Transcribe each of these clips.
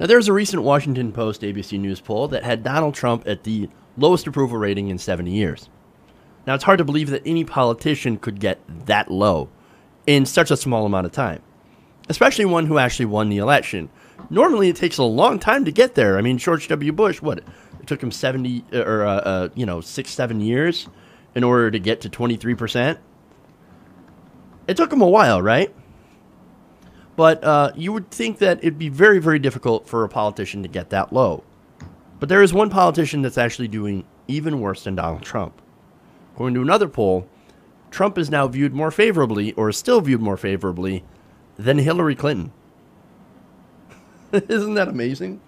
Now, there was a recent Washington Post ABC News poll that had Donald Trump at the lowest approval rating in 70 years. Now, it's hard to believe that any politician could get that low in such a small amount of time, especially one who actually won the election. Normally, it takes a long time to get there. I mean, George W. Bush, what? It took him 6-7 years in order to get to 23%. It took him a while, right? But you would think that it'd be very, very difficult for a politician to get that low. But there is one politician that's actually doing even worse than Donald Trump. According to another poll, Trump is now viewed more favorably, or is still viewed more favorably, than Hillary Clinton. Isn't that amazing?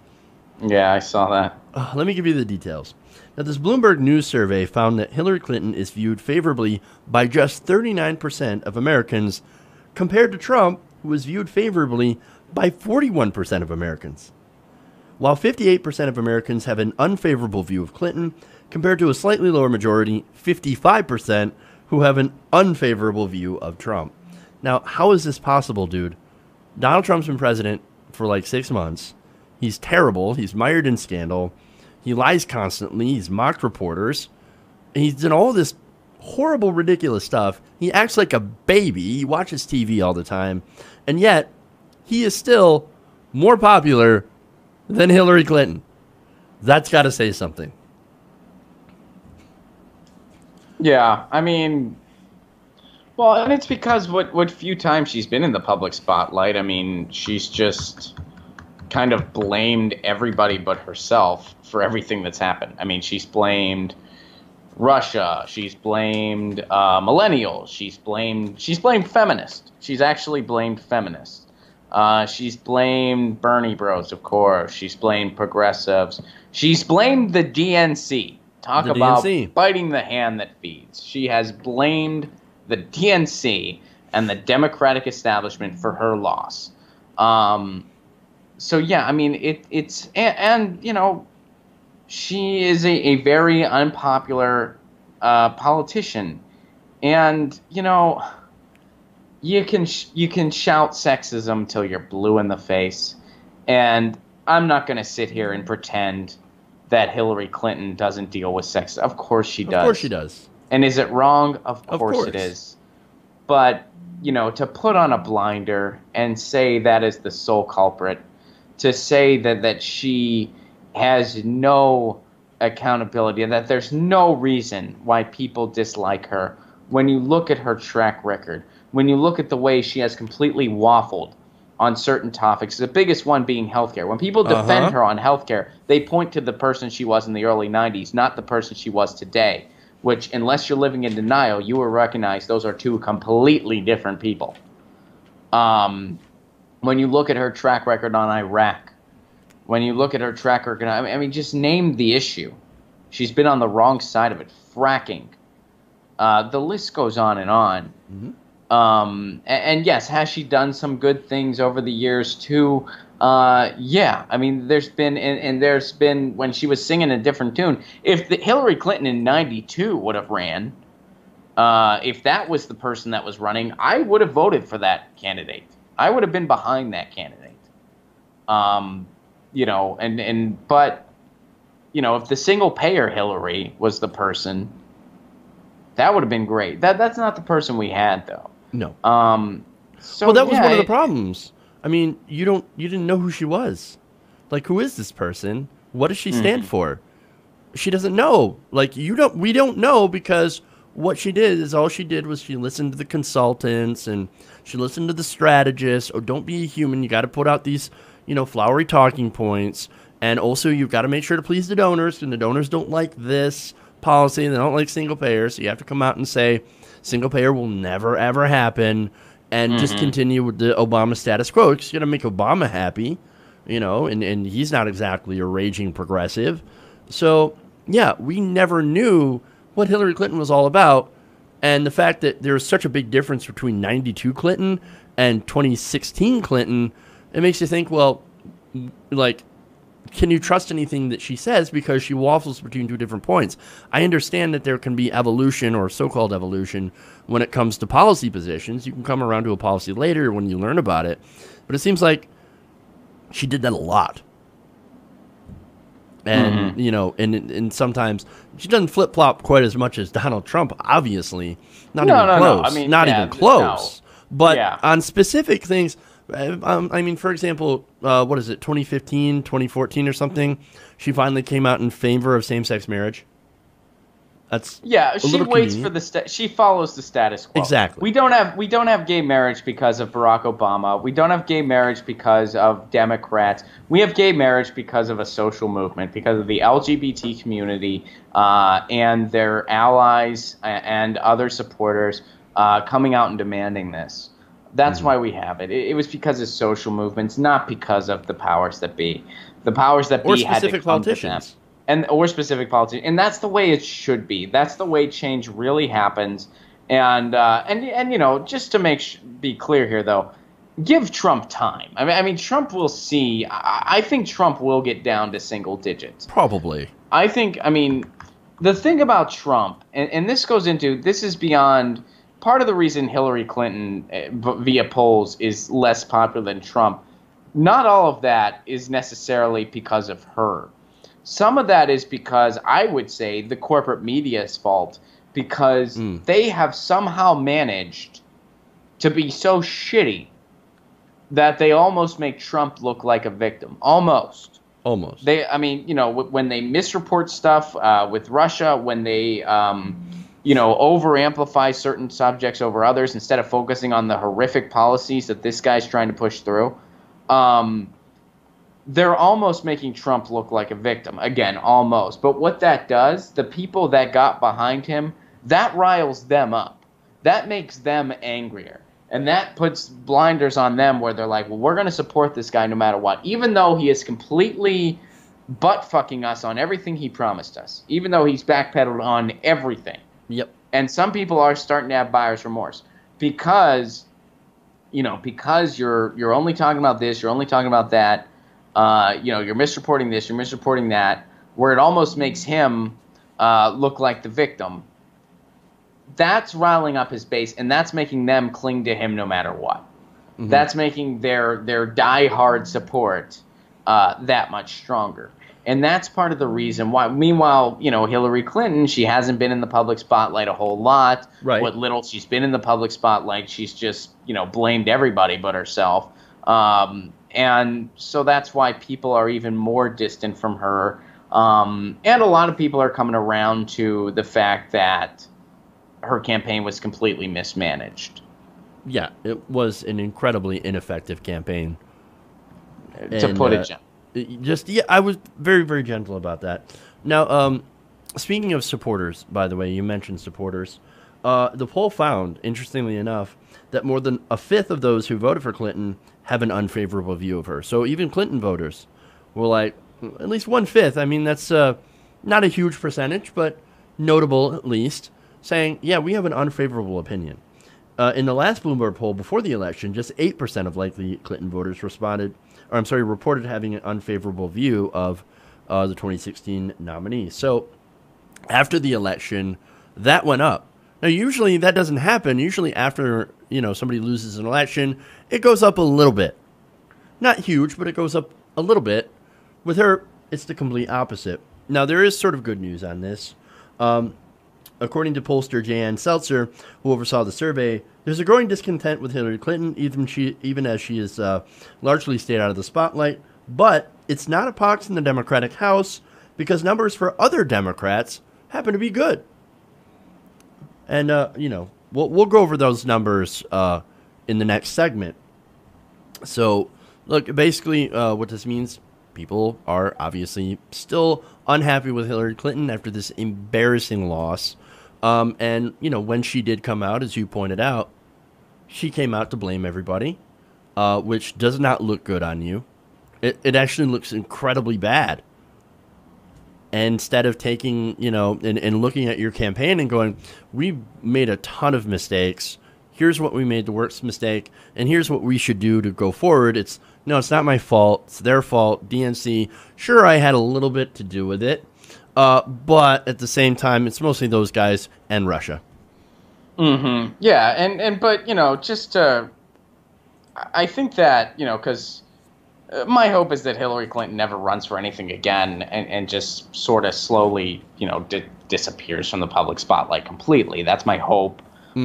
Yeah, I saw that. Let me give you the details. Now, this Bloomberg News survey found that Hillary Clinton is viewed favorably by just 39% of Americans, compared to Trump, who is viewed favorably by 41% of Americans. While 58% of Americans have an unfavorable view of Clinton, compared to a slightly lower majority, 55%, who have an unfavorable view of Trump. Now, how is this possible, dude? Donald Trump's been president for like 6 months. He's terrible. He's mired in scandal. He lies constantly. He's mocked reporters. He's done all this horrible, ridiculous stuff. He acts like a baby. He watches TV all the time. And yet, he is still more popular than Hillary Clinton. That's got to say something. Yeah, I mean, well, and it's because what few times she's been in the public spotlight, I mean, she's just kind of blamed everybody but herself for everything that's happened. I mean, she's blamed Russia, she's blamed millennials, she's blamed feminists. She's actually blamed feminists. She's blamed Bernie bros, of course. She's blamed progressives. She's blamed the DNC. Talk about biting the hand that feeds. She has blamed the DNC and the Democratic establishment for her loss. So yeah, I mean, it's you know, she is a very unpopular politician, and you know, you can shout sexism till you're blue in the face, and I'm not going to sit here and pretend that Hillary Clinton doesn't deal with sex. Of course she does. Of course she does. And is it wrong? Of course it is. But, you know, to put on a blinder and say that is the sole culprit, to say that she has no accountability and that there's no reason why people dislike her, when you look at her track record, when you look at the way she has completely waffled on certain topics, the biggest one being healthcare. When people defend her on healthcare, they point to the person she was in the early 90s, not the person she was today, which, unless you're living in denial, you will recognize those are two completely different people. When you look at her track record on Iraq, when you look at her track record, I mean, just name the issue. She's been on the wrong side of it. Fracking. The list goes on and on. Mm-hmm. And yes, has she done some good things over the years too? Yeah, I mean, there's been when she was singing a different tune. If Hillary Clinton in '92 would have ran, if that was the person that was running, I would have voted for that candidate. I would have been behind that candidate. You know, but you know, if the single payer Hillary was the person, that would have been great. That's not the person we had though. No. So well, that was one of the problems. I mean, you didn't know who she was. Like, who is this person? What does she stand for? She doesn't know. Like, we don't know, because what she did is all she did was she listened to the consultants and she listened to the strategists. Oh, don't be a human. You got to put out these, you know, flowery talking points. And also, you've got to make sure to please the donors, and the donors don't like this policy, and they don't like single payer. So you have to come out and say, single payer will never, ever happen, and just continue with the Obama status quo. It's going to make Obama happy, you know, and he's not exactly a raging progressive. So, yeah, we never knew what Hillary Clinton was all about. And the fact that there's such a big difference between 92 Clinton and 2016 Clinton, it makes you think, well, like, can you trust anything that she says, because she waffles between two different points? I understand that there can be evolution, or so-called evolution, when it comes to policy positions. You can come around to a policy later when you learn about it. But it seems like she did that a lot. And, and sometimes she doesn't flip-flop quite as much as Donald Trump, obviously. Not even close. I mean, not even close. No. But on specific things, for example, what is it, 2015, 2014 or something, she finally came out in favor of same-sex marriage. That's she waits for she follows the status quo. Exactly. We don't have gay marriage because of Barack Obama. We don't have gay marriage because of Democrats. We have gay marriage because of a social movement, because of the LGBT community and their allies and other supporters coming out and demanding this. That's why we have it. It was because of social movements, not because of the powers that be. The powers that be had to come to them. Or specific politicians, and that's the way it should be. That's the way change really happens. And just to be clear here, though, give Trump time. I mean, Trump will see. I think Trump will get down to single digits. Probably. I think. I mean, the thing about Trump, and this is beyond part of the reason Hillary Clinton via polls is less popular than Trump. Not all of that is necessarily because of her. Some of that is because I would say the corporate media's fault, because they have somehow managed to be so shitty that they almost make Trump look like a victim. Almost. When they misreport stuff with Russia, when they over-amplify certain subjects over others instead of focusing on the horrific policies that this guy's trying to push through, they're almost making Trump look like a victim. Again, almost. But what that does, the people that got behind him, that riles them up. That makes them angrier. And that puts blinders on them where they're like, well, we're going to support this guy no matter what. Even though he is completely butt-fucking us on everything he promised us. Even though he's backpedaled on everything. Yep. And some people are starting to have buyer's remorse. Because you're only talking about this, you're only talking about that. You're misreporting this, you're misreporting that, where it almost makes him look like the victim. That's riling up his base, and that's making them cling to him no matter what. Mm-hmm. That's making their diehard support that much stronger. And that's part of the reason why. Meanwhile, Hillary Clinton, she hasn't been in the public spotlight a whole lot. Right. What little she's been in the public spotlight, she's just, blamed everybody but herself. And so that's why people are even more distant from her. And a lot of people are coming around to the fact that her campaign was completely mismanaged. Yeah, it was an incredibly ineffective campaign. To put it gently. I was very, very gentle about that. Now, speaking of supporters, by the way, you mentioned supporters. The poll found, interestingly enough, that more than a fifth of those who voted for Clinton have an unfavorable view of her. So even Clinton voters were like, at least 1/5. I mean, that's not a huge percentage, but notable at least, saying, yeah, we have an unfavorable opinion. In the last Bloomberg poll before the election, just 8% of likely Clinton voters reported having an unfavorable view of the 2016 nominee. So after the election, that went up. Now, usually that doesn't happen. Usually after, somebody loses an election, it goes up a little bit. Not huge, but it goes up a little bit. With her, it's the complete opposite. Now, there is sort of good news on this. According to pollster Jan Seltzer, who oversaw the survey, there's a growing discontent with Hillary Clinton, even as she has largely stayed out of the spotlight. But it's not a pox in the Democratic House, because numbers for other Democrats happen to be good. And, we'll go over those numbers in the next segment. So, look, basically what this means, people are obviously still unhappy with Hillary Clinton after this embarrassing loss. And, when she did come out, as you pointed out, she came out to blame everybody, which does not look good on you. It actually looks incredibly bad. And instead of taking, and looking at your campaign and going, we made a ton of mistakes. Here's what we made the worst mistake. And here's what we should do to go forward. It's not my fault. It's their fault. DNC. Sure, I had a little bit to do with it. But at the same time, it's mostly those guys and Russia. Mm-hmm. Yeah. But, I think that, because My hope is that Hillary Clinton never runs for anything again and just sort of slowly, disappears from the public spotlight completely. That's my hope. I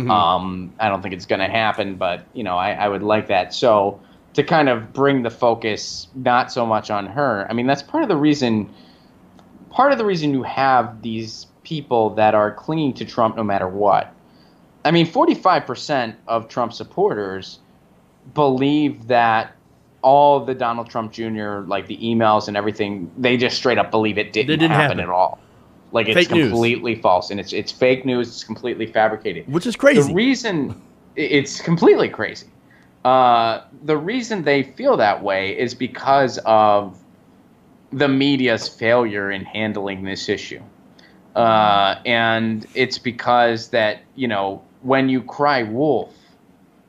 don't think it's going to happen, but, I would like that. So to kind of bring the focus not so much on her, I mean, that's part of the reason you have these people that are clinging to Trump no matter what. I mean, 45% of Trump supporters believe that all the Donald Trump Jr., like the emails and everything, they just straight up believe it didn't happen at all. Like, it's completely false, and it's fake news. It's completely fabricated, which is crazy. The reason it's completely crazy. The reason they feel that way is because of the media's failure in handling this issue, and it's because that when you cry wolf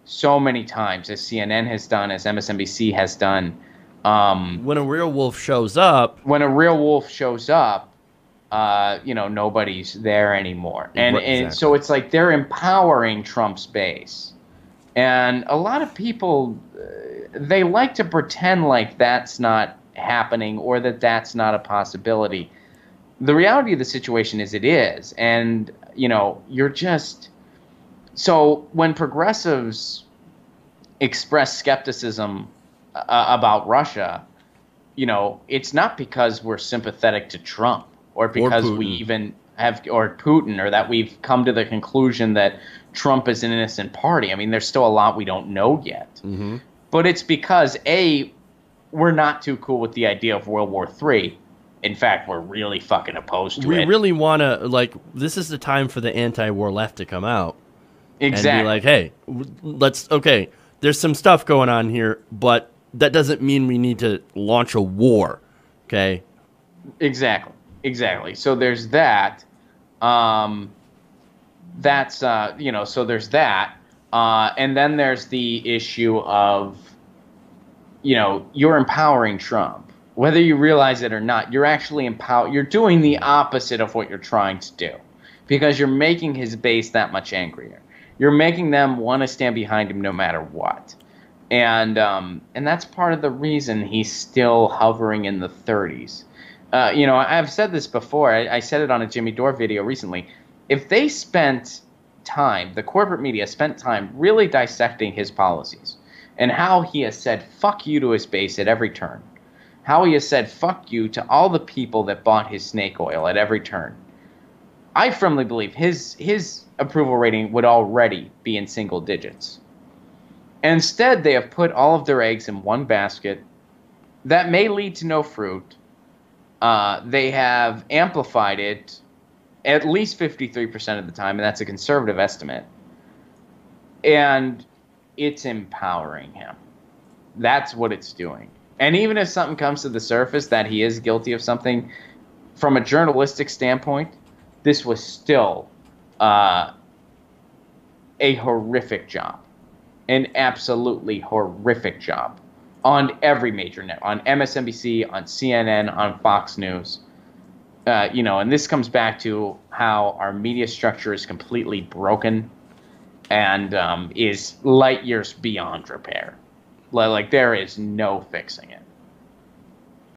so many times, as CNN has done, as MSNBC has done, when a real wolf shows up, nobody's there anymore. And so it's like they're empowering Trump's base. And a lot of people, they like to pretend like that's not happening or that that's not a possibility. The reality of the situation is it is. And, you're just... So when progressives express skepticism about Russia, it's not because we're sympathetic to Trump or because we even have, or Putin, or that we've come to the conclusion that Trump is an innocent party. I mean, there's still a lot we don't know yet. But it's because, A, we're not too cool with the idea of World War III. In fact, we're really fucking opposed to it. We really want to, this is the time for the anti-war left to come out. Exactly. And be like, hey, there's some stuff going on here, but that doesn't mean we need to launch a war, okay? Exactly. So there's that. So there's that. And then there's the issue of, you're empowering Trump. Whether you realize it or not, you're actually you're doing the opposite of what you're trying to do, because you're making his base that much angrier. You're making them want to stand behind him no matter what. And that's part of the reason he's still hovering in the 30s. I've said this before. I said it on a Jimmy Dore video recently. If they spent time, the corporate media spent time really dissecting his policies and how he has said fuck you to his base at every turn, how he has said fuck you to all the people that bought his snake oil at every turn, I firmly believe his approval rating would already be in single digits. Instead, they have put all of their eggs in one basket. That may lead to no fruit. They have amplified it at least 53% of the time, and that's a conservative estimate. And it's empowering him. That's what it's doing. And even if something comes to the surface that he is guilty of something, from a journalistic standpoint, this was still a horrific job. An absolutely horrific job on every major net, on MSNBC, on CNN, on Fox News. And this comes back to how our media structure is completely broken and is light years beyond repair. Like, there is no fixing it.